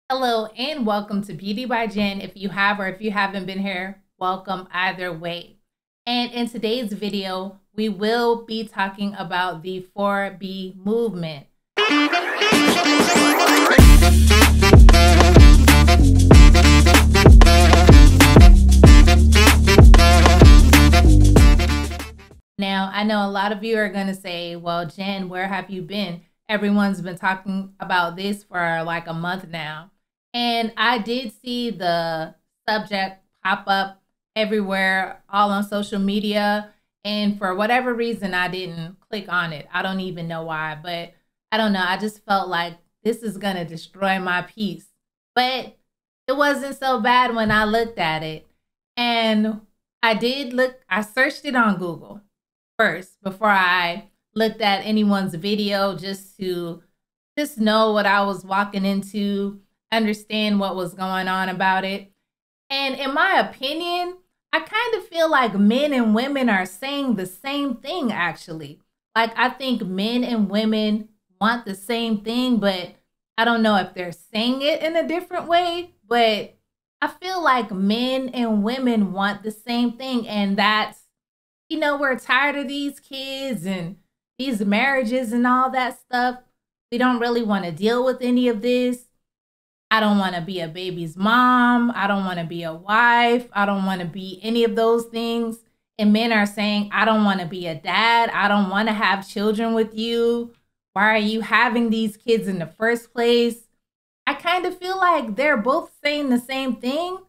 Hello and welcome to Beauty by Jen. If you have or if you haven't been here, welcome either way. And in today's video, we will be talking about the 4B movement. Now, I know a lot of you are going to say, well, Jen, where have you been? Everyone's been talking about this for like a month now. And I did see the subject pop up everywhere, all on social media. And for whatever reason, I didn't click on it. I don't even know why, but I don't know. I just felt like this is going to destroy my peace. But it wasn't so bad when I looked at it. And I searched it on Google first before I looked at anyone's video, just to know what I was walking into, understand what was going on about it. And in my opinion, I kind of feel like men and women are saying the same thing, actually. Like, I think men and women want the same thing, but I don't know if they're saying it in a different way, but I feel like men and women want the same thing. And that's, you know, we're tired of these kids and these marriages and all that stuff. We don't really want to deal with any of this. I don't want to be a baby's mom. I don't want to be a wife. I don't want to be any of those things. And men are saying, I don't want to be a dad. I don't want to have children with you. Why are you having these kids in the first place? I kind of feel like they're both saying the same thing,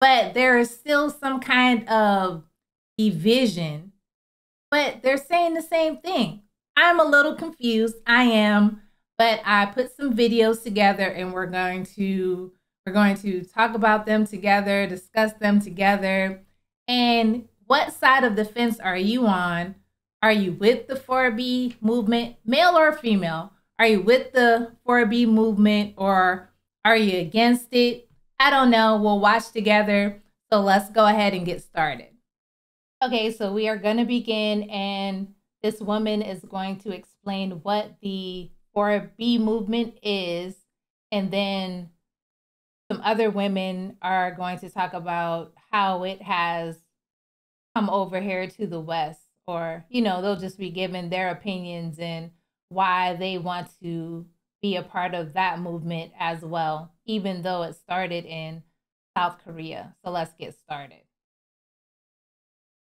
but there is still some kind of division, but they're saying the same thing. I'm a little confused. I am. But I put some videos together and we're going to talk about them together, discuss them together. And what side of the fence are you on? Are you with the 4B movement, male or female? Are you with the 4B movement or are you against it? I don't know. We'll watch together. So let's go ahead and get started. Okay, so we are going to begin, and this woman is going to explain what the 4B movement is, and then some other women are going to talk about how it has come over here to the West, or, you know, they'll just be giving their opinions and why they want to be a part of that movement as well, even though it started in South Korea. So let's get started.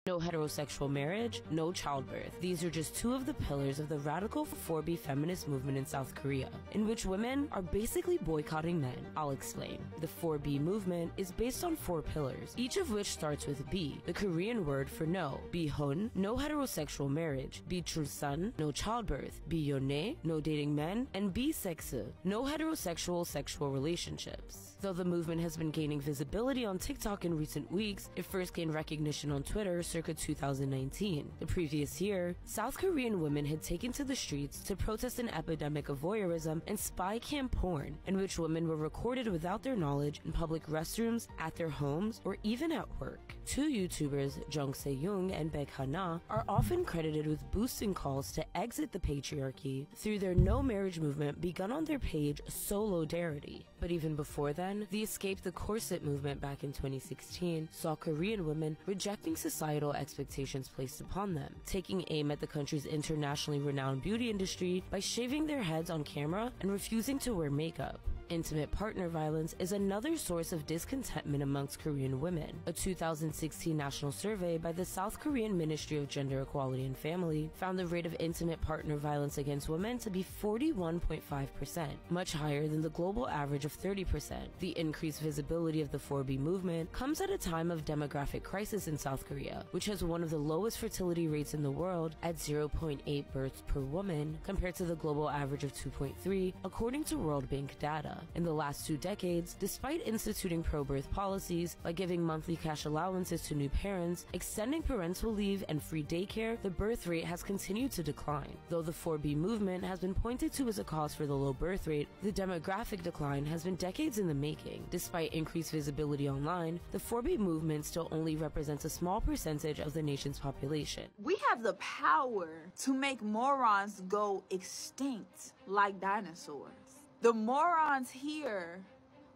No heterosexual marriage, no childbirth. These are just two of the pillars of the radical 4B feminist movement in South Korea, in which women are basically boycotting men. I'll explain. The 4B movement is based on 4 pillars, each of which starts with B, the Korean word for no. Bihon, no heterosexual marriage. Bichulsan, no childbirth. Biyone, no dating men. And Biseksu, no heterosexual sexual relationships. Though the movement has been gaining visibility on TikTok in recent weeks, it first gained recognition on Twitter circa 2019. The previous year, South Korean women had taken to the streets to protest an epidemic of voyeurism and spy cam porn, in which women were recorded without their knowledge in public restrooms, at their homes, or even at work. 2 YouTubers, Jung Se-young and Baek Ha-na, are often credited with boosting calls to exit the patriarchy through their no marriage movement begun on their page Solidarity. But even before then, the Escape the Corset movement back in 2016 saw Korean women rejecting societal expectations placed upon them, taking aim at the country's internationally renowned beauty industry by shaving their heads on camera and refusing to wear makeup. Intimate partner violence is another source of discontentment amongst Korean women. A 2016 national survey by the South Korean Ministry of Gender Equality and Family found the rate of intimate partner violence against women to be 41.5%, much higher than the global average of 30%. The increased visibility of the 4B movement comes at a time of demographic crisis in South Korea, which has one of the lowest fertility rates in the world at 0.8 births per woman compared to the global average of 2.3, according to World Bank data. In the last 2 decades, despite instituting pro-birth policies by giving monthly cash allowances to new parents, extending parental leave, and free daycare, the birth rate has continued to decline. Though the 4B movement has been pointed to as a cause for the low birth rate, the demographic decline has been decades in the making. Despite increased visibility online, the 4B movement still only represents a small percentage of the nation's population. We have the power to make morons go extinct like dinosaurs. The morons here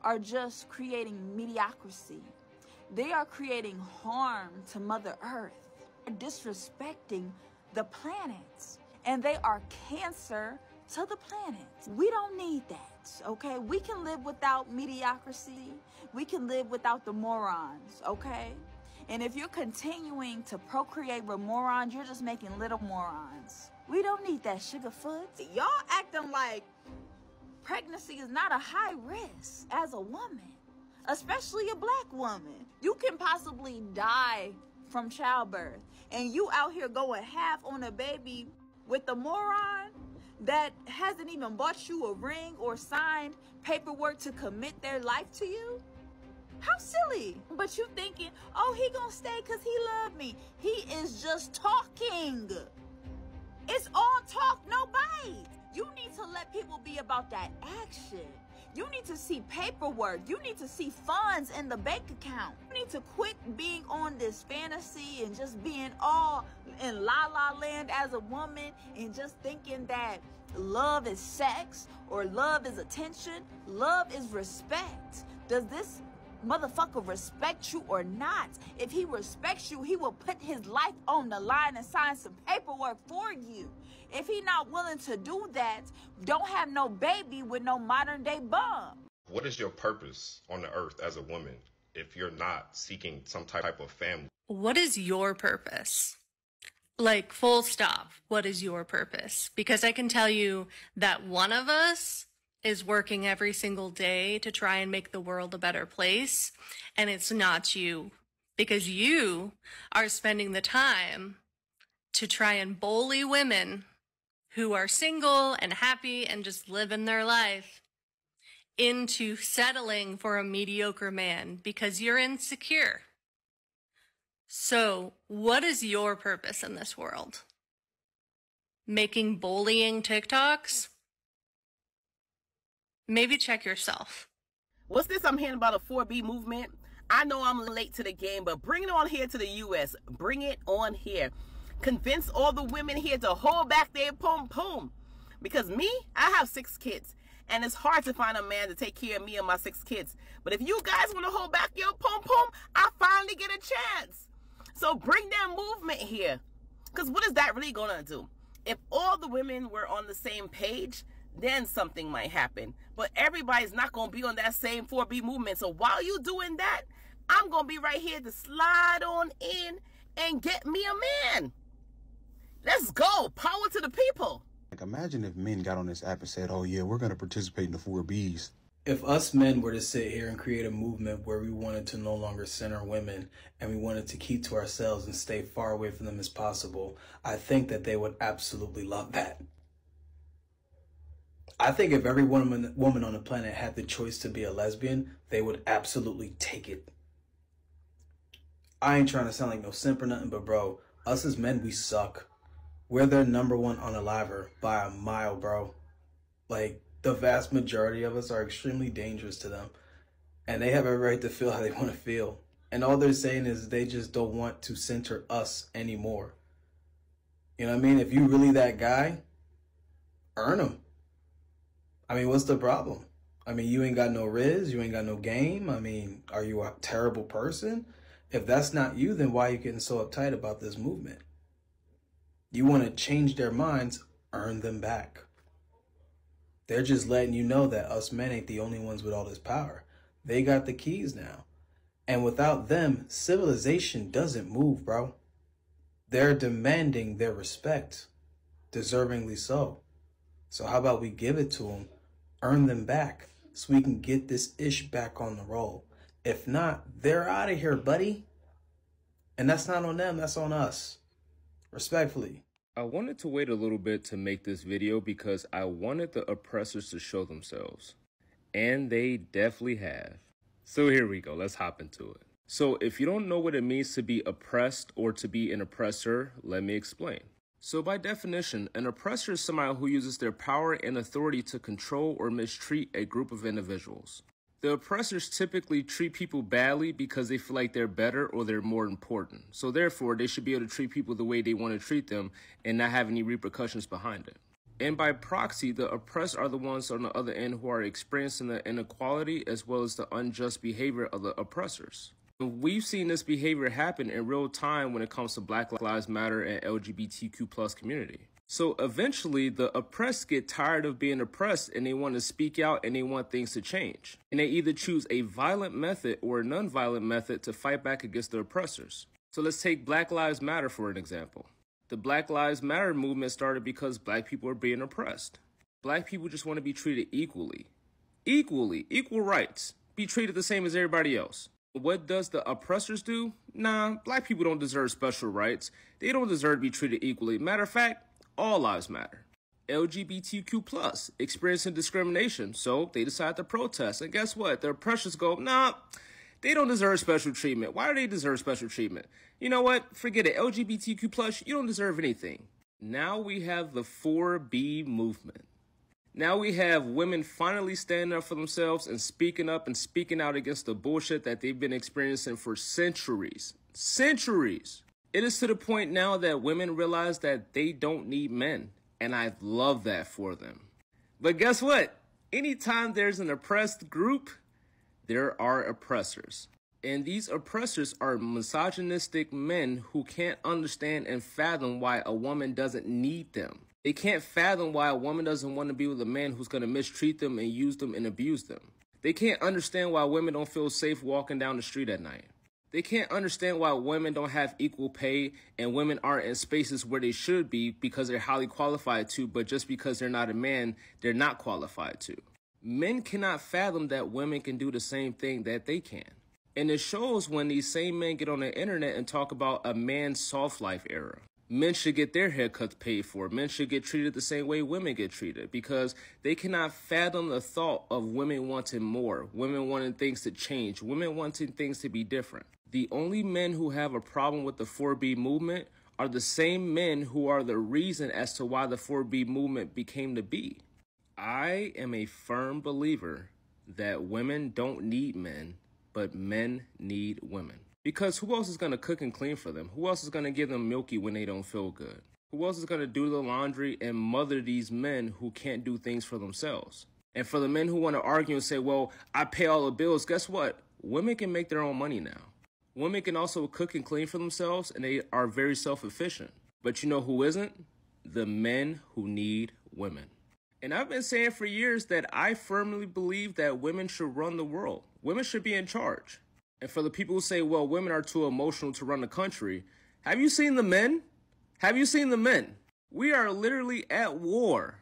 are just creating mediocrity. They are creating harm to Mother Earth. They're disrespecting the planet. And they are cancer to the planet. We don't need that, okay? We can live without mediocrity. We can live without the morons, okay? And if you're continuing to procreate with morons, you're just making little morons. We don't need that, Sugarfoot. Y'all acting like pregnancy is not a high risk as a woman, especially a black woman. You can possibly die from childbirth, and you out here going half on a baby with a moron that hasn't even bought you a ring or signed paperwork to commit their life to you? How silly. But you thinking, oh, he gonna stay because he loved me. He is just talking. It's all talk, no bite. You need to let people be about that action. You need to see paperwork. You need to see funds in the bank account. You need to quit being on this fantasy and just being all in la la land as a woman and just thinking that love is sex or love is attention. Love is respect. Does this motherfucker respect you or not? If he respects you, he will put his life on the line and sign some paperwork for you. If he not willing to do that, don't have no baby with no modern day bum. What is your purpose on the earth as a woman if you're not seeking some type of family? What is your purpose? Like, full stop. What is your purpose? Because I can tell you that one of us is working every single day to try and make the world a better place, and it's not you. Because you are spending the time to try and bully women who are single and happy and just living their life into settling for a mediocre man because you're insecure. So, what is your purpose in this world? Making bullying TikToks? Maybe check yourself. What's this I'm hearing about a 4B movement? I know I'm late to the game, but bring it on here to the U.S. Bring it on here. Convince all the women here to hold back their pom-pom. Because me, I have 6 kids. And it's hard to find a man to take care of me and my 6 kids. But if you guys want to hold back your pom-pom, I finally get a chance. So bring that movement here. Because what is that really going to do? If all the women were on the same page, then something might happen. But everybody's not going to be on that same 4B movement. So while you doing that, I'm going to be right here to slide on in and get me a man. Let's go. Power to the people. Like, imagine if men got on this app and said, oh yeah, we're going to participate in the 4Bs. If us men were to sit here and create a movement where we wanted to no longer center women and we wanted to keep to ourselves and stay far away from them as possible, I think that they would absolutely love that. I think if every woman on the planet had the choice to be a lesbian, they would absolutely take it. I ain't trying to sound like no simp or nothing, but bro, us as men, we suck. We're their #1 unaliver by a mile, bro. Like, the vast majority of us are extremely dangerous to them. And they have a right to feel how they want to feel. And all they're saying is they just don't want to center us anymore. You know what I mean? If you really that guy, earn them. I mean, what's the problem? I mean, you ain't got no riz, you ain't got no game. I mean, are you a terrible person? If that's not you, then why are you getting so uptight about this movement? You want to change their minds, earn them back. They're just letting you know that us men ain't the only ones with all this power. They got the keys now. And without them, civilization doesn't move, bro. They're demanding their respect, deservingly so. So how about we give it to them, earn them back, so we can get this ish back on the roll. If not, they're out of here, buddy. And that's not on them, that's on us. Respectfully. I wanted to wait a little bit to make this video because I wanted the oppressors to show themselves. And they definitely have. So here we go, let's hop into it. So if you don't know what it means to be oppressed or to be an oppressor, let me explain. So by definition, an oppressor is somebody who uses their power and authority to control or mistreat a group of individuals. The oppressors typically treat people badly because they feel like they're better or they're more important. So therefore, they should be able to treat people the way they want to treat them and not have any repercussions behind it. And by proxy, the oppressed are the ones on the other end who are experiencing the inequality as well as the unjust behavior of the oppressors. We've seen this behavior happen in real time when it comes to Black Lives Matter and LGBTQ plus community. So eventually the oppressed get tired of being oppressed and they want to speak out and they want things to change. And they either choose a violent method or a non-violent method to fight back against the oppressors. So let's take Black Lives Matter for an example. The Black Lives Matter movement started because Black people are being oppressed. Black people just want to be treated equally. Equal rights. Be treated the same as everybody else. What does the oppressors do? Nah, Black people don't deserve special rights. They don't deserve to be treated equally. Matter of fact, all lives matter. LGBTQ plus experiencing discrimination, so they decide to protest. And guess what? The oppressors go, nah, they don't deserve special treatment. Why do they deserve special treatment? You know what? Forget it. LGBTQ plus, you don't deserve anything. Now we have the 4B movement. Now we have women finally standing up for themselves and speaking up and speaking out against the bullshit that they've been experiencing for centuries. Centuries. It is to the point now that women realize that they don't need men. And I love that for them. But guess what? Anytime there's an oppressed group, there are oppressors. And these oppressors are misogynistic men who can't understand and fathom why a woman doesn't need them. They can't fathom why a woman doesn't want to be with a man who's going to mistreat them and use them and abuse them. They can't understand why women don't feel safe walking down the street at night. They can't understand why women don't have equal pay and women aren't in spaces where they should be because they're highly qualified to, but just because they're not a man, they're not qualified to. Men cannot fathom that women can do the same thing that they can. And it shows when these same men get on the internet and talk about a man's soft life era. Men should get their haircuts paid for. Men should get treated the same way women get treated because they cannot fathom the thought of women wanting more, women wanting things to change, women wanting things to be different. The only men who have a problem with the 4B movement are the same men who are the reason as to why the 4B movement became the B. I am a firm believer that women don't need men, but men need women. Because who else is going to cook and clean for them? Who else is going to give them milky when they don't feel good? Who else is going to do the laundry and mother these men who can't do things for themselves? And for the men who want to argue and say, well, I pay all the bills, guess what? Women can make their own money now. Women can also cook and clean for themselves, and they are very self-efficient. But you know who isn't? The men who need women. And I've been saying for years that I firmly believe that women should run the world. Women should be in charge. And for the people who say, well, women are too emotional to run the country, have you seen the men? Have you seen the men? We are literally at war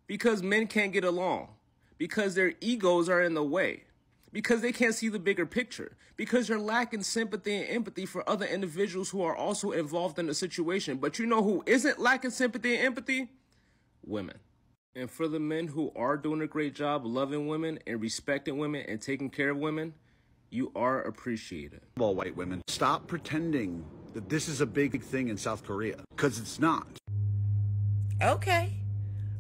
because men can't get along, because their egos are in the way, because they can't see the bigger picture, because you're lacking sympathy and empathy for other individuals who are also involved in the situation. But you know who isn't lacking sympathy and empathy? Women. And for the men who are doing a great job loving women and respecting women and taking care of women, you are appreciated. All white women, stop pretending that this is a big thing in South Korea, because it's not. Okay,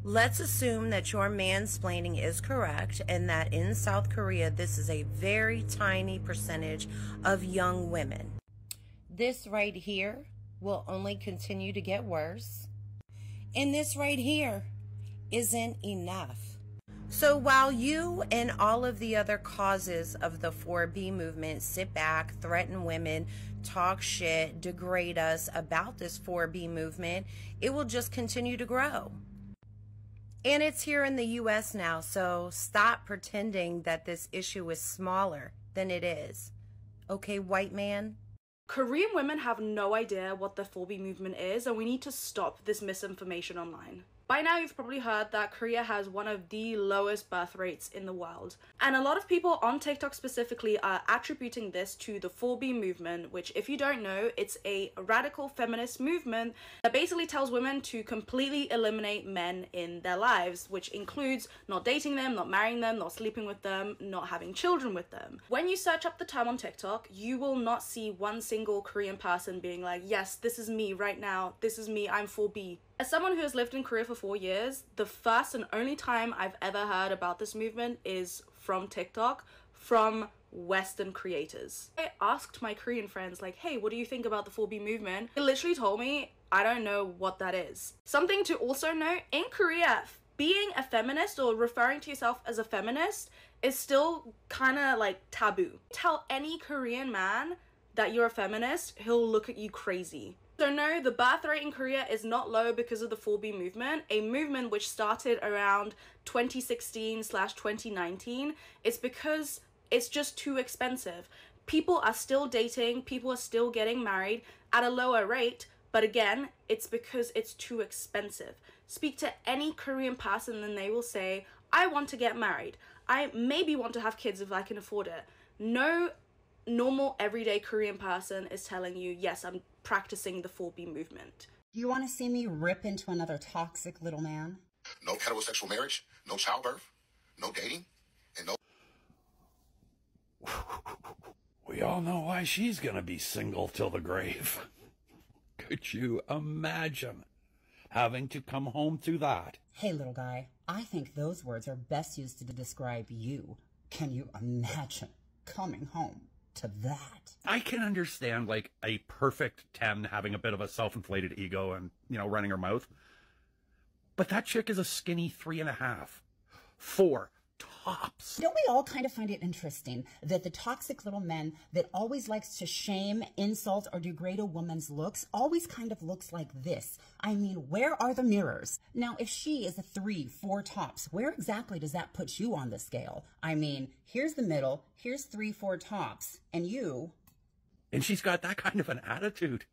let's assume that your mansplaining is correct and that in South Korea this is a very tiny percentage of young women. This right here will only continue to get worse. And this right here isn't enough. So while you and all of the other causes of the 4B movement sit back, threaten women, talk shit, degrade us about this 4B movement, it will just continue to grow. And it's here in the US now, so stop pretending that this issue is smaller than it is. Okay, white man? Korean women have no idea what the 4B movement is, and we need to stop this misinformation online. By now, you've probably heard that Korea has one of the lowest birth rates in the world. And a lot of people on TikTok specifically are attributing this to the 4B movement, which, if you don't know, it's a radical feminist movement that basically tells women to completely eliminate men in their lives, which includes not dating them, not marrying them, not sleeping with them, not having children with them. When you search up the term on TikTok, you will not see one single Korean person being like, yes, this is me right now, this is me, I'm 4B. As someone who has lived in Korea for 4 years, the first and only time I've ever heard about this movement is from TikTok, from Western creators. I asked my Korean friends, like, hey, what do you think about the 4B movement? They literally told me, I don't know what that is. Something to also note, in Korea, being a feminist or referring to yourself as a feminist is still kind of like taboo. Tell any Korean man that you're a feminist, he'll look at you crazy. So no, the birth rate in Korea is not low because of the 4B movement, a movement which started around 2016/2019. It's because it's just too expensive. People are still dating, people are still getting married at a lower rate, but again, it's because it's too expensive. Speak to any Korean person and they will say, I want to get married. I maybe want to have kids if I can afford it. No normal everyday Korean person is telling you, yes, I'm practicing the 4B movement. Do you want to see me rip into another toxic little man? No heterosexual marriage, no childbirth, no dating, and no... We all know why she's gonna be single till the grave. Could you imagine having to come home to that? Hey, little guy, I think those words are best used to describe you. Can you imagine coming home to that? I can understand, like, a perfect 10 having a bit of a self-inflated ego and, you know, running her mouth. But that chick is a skinny 3.5. 4 tops. Don't we all kind of find it interesting that the toxic little man that always likes to shame, insult, or degrade a woman's looks always kind of looks like this? I mean, where are the mirrors? Now, if she is a 3, 4 tops, where exactly does that put you on the scale? I mean, here's the middle, here's 3, 4 tops, and you... And she's got that kind of an attitude.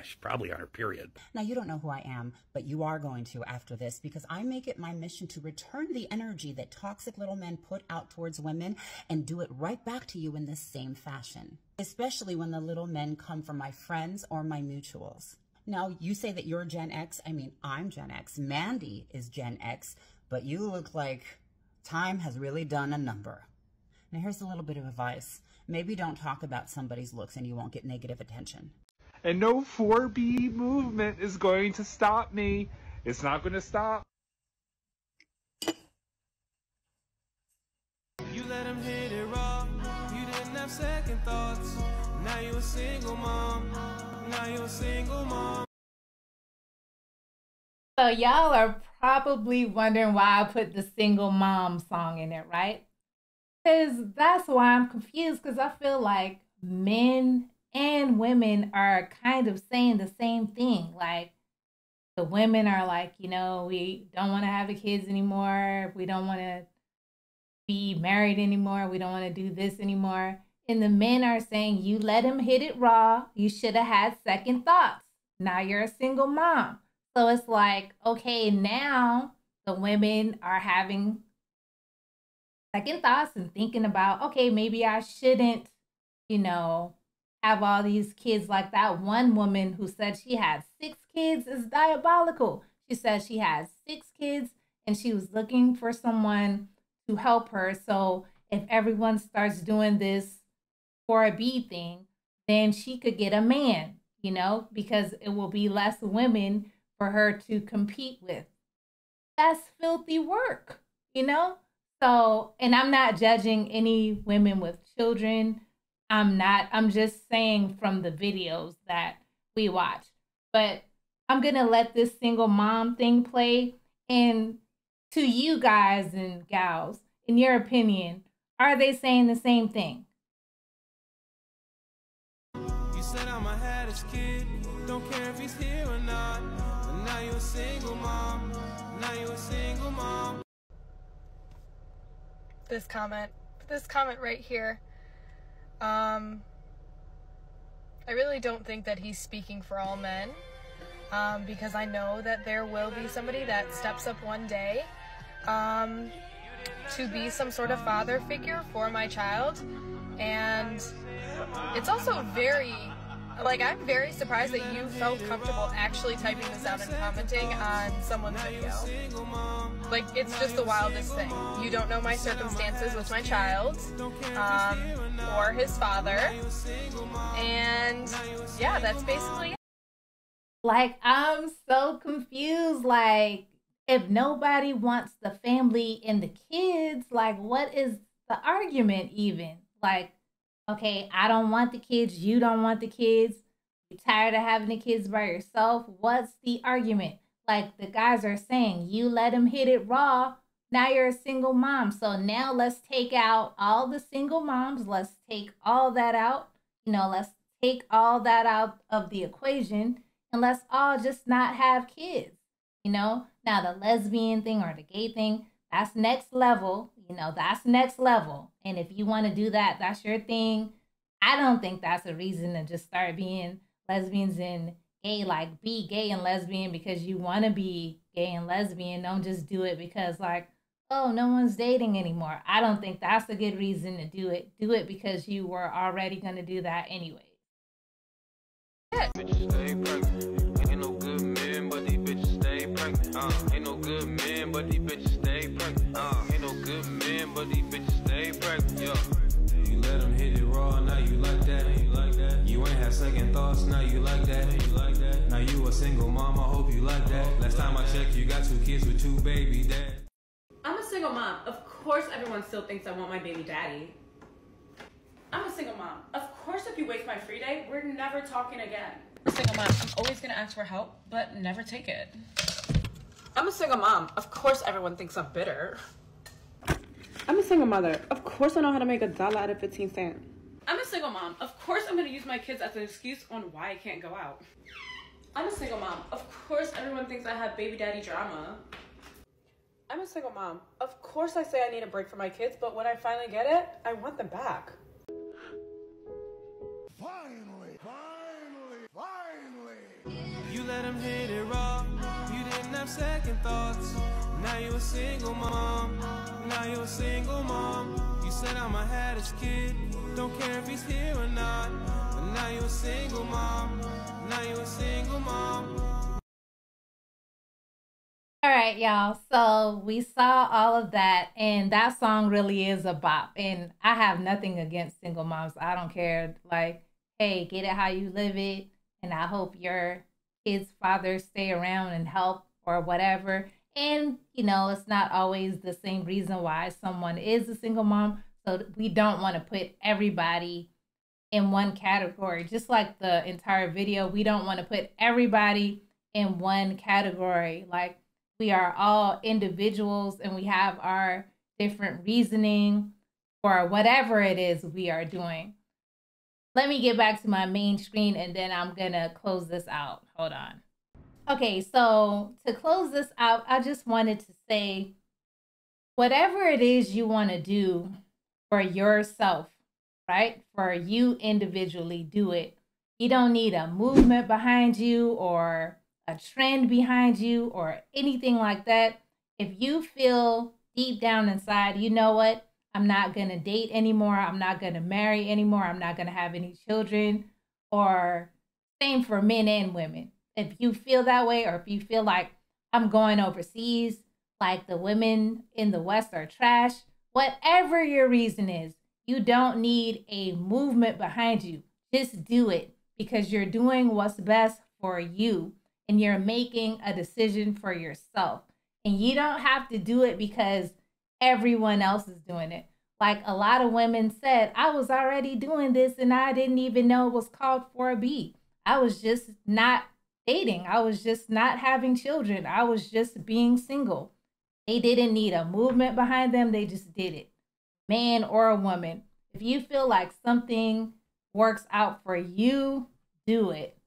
She's probably on her period. Now, you don't know who I am, but you are going to after this, because I make it my mission to return the energy that toxic little men put out towards women and do it right back to you in the same fashion, especially when the little men come from my friends or my mutuals. Now, you say that you're Gen X. I mean, I'm Gen X. Mandy is Gen X, but you look like time has really done a number. Now, here's a little bit of advice. Maybe don't talk about somebody's looks and you won't get negative attention. And no 4B movement is going to stop me. It's not going to stop. You let him hit it raw. You didn't have second thoughts. Now you a single mom. Now you a single mom. So y'all are probably wondering why I put the single mom song in it, right? Because that's why I'm confused, because I feel like men and women are kind of saying the same thing. Like, the women are like, you know, we don't want to have kids anymore. We don't want to be married anymore. We don't want to do this anymore. And the men are saying, you let him hit it raw. You should have had second thoughts. Now you're a single mom. So it's like, okay, now the women are having second thoughts and thinking about, okay, maybe I shouldn't, you know, have all these kids. Like that one woman who said she had 6 kids is diabolical. She said she had 6 kids and she was looking for someone to help her. So if everyone starts doing this 4B thing, then she could get a man, you know, because it will be less women for her to compete with. That's filthy work, you know? So, and I'm not judging any women with children. I'm just saying from the videos that we watch. But I'm going to let this single mom thing play. And to you guys and gals, in your opinion, are they saying the same thing? You said I'm a haddish kid. Don't care if he's here or not. But now you're a single mom. Now you're a single mom. This comment right here. I really don't think that he's speaking for all men, because I know that there will be somebody that steps up one day to be some sort of father figure for my child. And it's also very, like, I'm very surprised that you felt comfortable actually typing this out and commenting on someone's video. Like, it's just the wildest thing. You don't know my circumstances with my child, or his father, and yeah, that's basically it. Like, I'm so confused. Like, if nobody wants the family and the kids, like, what is the argument even? Like, okay, I don't want the kids, you don't want the kids, You tired of having the kids by yourself? What's the argument? Like the guys are saying, you let him hit it raw. Now you're a single mom. So now let's take out all the single moms. Let's take all that out. You know, let's take all that out of the equation and let's all just not have kids. You know, now the lesbian thing or the gay thing, that's next level. You know, that's next level. And if you want to do that, that's your thing. I don't think that's a reason to just start being lesbians and gay, like be gay and lesbian because you want to be gay and lesbian. Don't just do it because like, oh, no one's dating anymore. I don't think that's a good reason to do it. Do it because you were already going to do that anyway. Bitches stay pregnant. Ain't no good men, but these bitches stay pregnant. Ain't no good men, but these bitches stay pregnant. Ain't no good men, but these bitches stay pregnant. Yo, you let them hit it raw, now you like that. You ain't had second thoughts, now you like that. Now you a single mom, I hope you like that. Last time I checked, you got 2 kids with 2 baby dads. I'm a single mom. Of course everyone still thinks I want my baby daddy. I'm a single mom. Of course if you waste my free day, we're never talking again. I'm a single mom. I'm always gonna ask for help, but never take it. I'm a single mom. Of course everyone thinks I'm bitter. I'm a single mother. Of course I know how to make $1 out of 15 cents. I'm a single mom. Of course I'm gonna use my kids as an excuse on why I can't go out. I'm a single mom. Of course everyone thinks I have baby daddy drama. I'm a single mom. Of course I say I need a break for my kids, but when I finally get it, I want them back. Finally. You let him hit it raw. You didn't have second thoughts. Now you a single mom. You said I'ma have this kid. Don't care if he's here or not. But now you a single mom. All right, y'all. So we saw all of that, and that song really is a bop. And I have nothing against single moms. I don't care. Like, hey, get it how you live it. And I hope your kids' fathers stay around and help or whatever. And, you know, it's not always the same reason why someone is a single mom. So we don't want to put everybody in one category. Just like the entire video, we don't want to put everybody in one category. Like, we are all individuals and we have our different reasoning for whatever it is we are doing. Let me get back to my main screen and then I'm gonna close this out. Hold on. Okay, so to close this out, I just wanted to say, whatever it is you want to do for yourself, right? For you individually, do it. You don't need a movement behind you or a trend behind you or anything like that. If you feel deep down inside, you know what? I'm not going to date anymore. I'm not going to marry anymore. I'm not going to have any children. Or same for men and women. If you feel that way, or if you feel like I'm going overseas, like the women in the West are trash, whatever your reason is, you don't need a movement behind you. Just do it because you're doing what's best for you and you're making a decision for yourself. And you don't have to do it because everyone else is doing it. Like a lot of women said, I was already doing this and I didn't even know it was called 4B. I was just not dating. I was just not having children. I was just being single. They didn't need a movement behind them. They just did it. Man or a woman. If you feel like something works out for you, do it.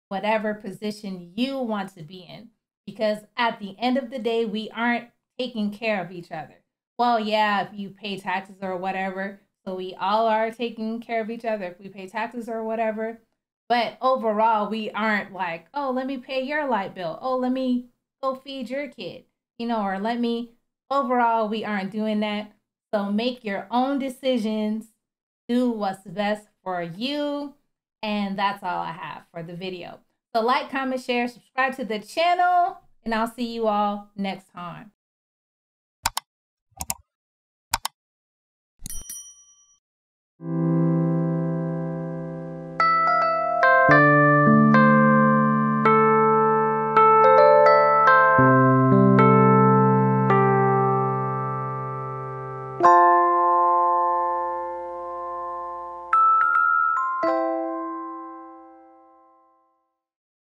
Whatever position you want to be in. Because at the end of the day, we aren't taking care of each other. Well, yeah, if you pay taxes or whatever. So we all are taking care of each other if we pay taxes or whatever. But overall, we aren't like, oh, let me pay your light bill. Oh, let me go feed your kid. You know, or let me, overall, we aren't doing that. So make your own decisions. Do what's best for you. And that's all I have for the video. So like, comment, share, subscribe to the channel, and I'll see you all next time.